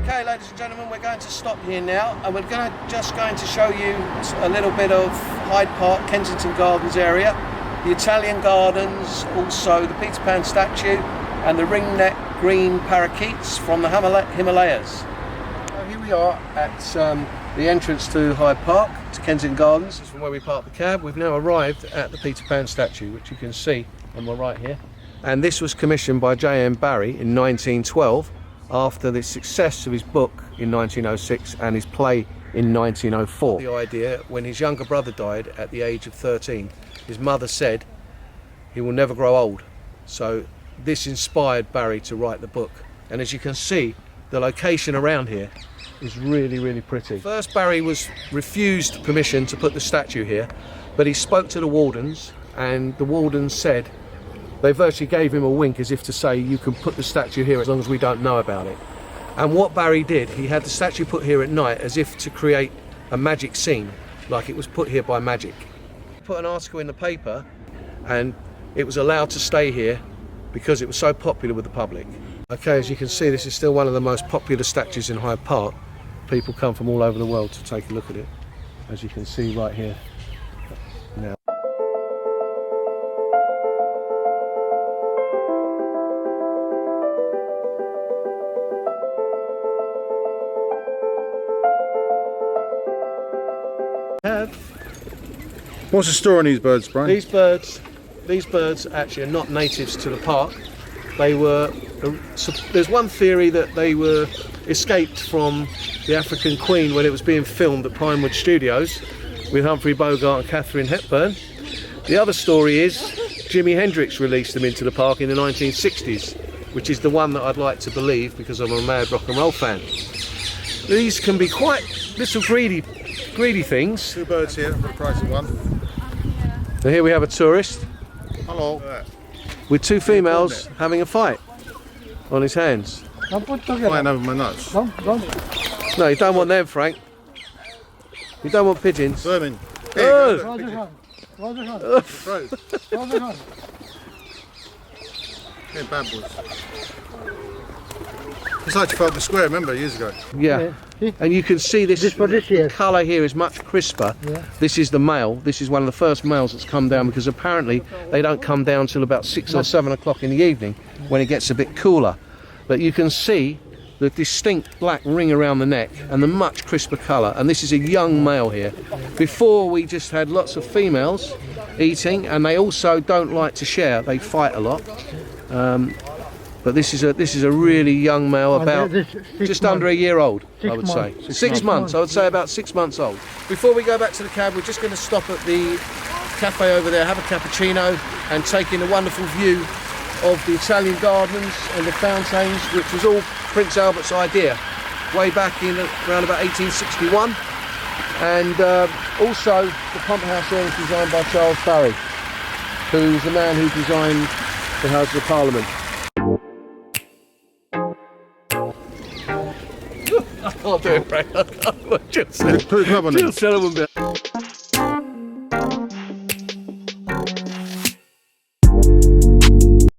Okay, ladies and gentlemen, we're going to stop here now, and we're just going to show you a little bit of Hyde Park, Kensington Gardens area, the Italian gardens, also the Peter Pan statue, and the ringneck green parakeets from the Himalayas. So here we are at the entrance to Hyde Park, to Kensington Gardens. This is from where we parked the cab. We've now arrived at the Peter Pan statue, which you can see on my right here. And this was commissioned by J.M. Barrie in 1912. After the success of his book in 1906 and his play in 1904. The idea, when his younger brother died at the age of 13, his mother said he will never grow old. So this inspired Barrie to write the book. And as you can see, the location around here is really, really pretty. First, Barrie was refused permission to put the statue here, but he spoke to the wardens, and the wardens said, they virtually gave him a wink as if to say, you can put the statue here as long as we don't know about it. And what Barrie did, he had the statue put here at night as if to create a magic scene, like it was put here by magic. He put an article in the paper and it was allowed to stay here because it was so popular with the public. Okay, as you can see, this is still one of the most popular statues in Hyde Park. People come from all over the world to take a look at it, as you can see right here now. What's the story on these birds, Brian? These birds actually are not natives to the park. They were. There's one theory that they were escaped from the African Queen when it was being filmed at Pinewood Studios with Humphrey Bogart and Katharine Hepburn. The other story is Jimi Hendrix released them into the park in the 1960s, which is the one that I'd like to believe because I'm a mad rock and roll fan. These can be quite little greedy things. 2 birds here for the price of 1. So here we have a tourist. Hello. With 2 females having a fight on his hands. Flying over my nuts. No, you don't want them, Frank. You don't want pigeons. Vermin. Oh. They're bad boys. It's like Trafalgar Square, remember, years ago? Yeah. And you can see this colour here is much crisper. Yeah. This is the male. This is one of the first males that's come down because apparently they don't come down till about 6 or 7 o'clock in the evening when it gets a bit cooler. But you can see the distinct black ring around the neck and the much crisper colour. And this is a young male here. Before we just had lots of females eating, and they also don't like to share. They fight a lot. But this is a really young male, about just under a year old, I would say. 6 months, I would say about 6 months old. Before we go back to the cab, we're just going to stop at the cafe over there, have a cappuccino, and take in a wonderful view of the Italian gardens and the fountains, which was all Prince Albert's idea, way back in around about 1861. And also the pump house there was designed by Charles Barrie, who's the man who designed the House of Parliament. I can't do it, Frank. Jill Sullivan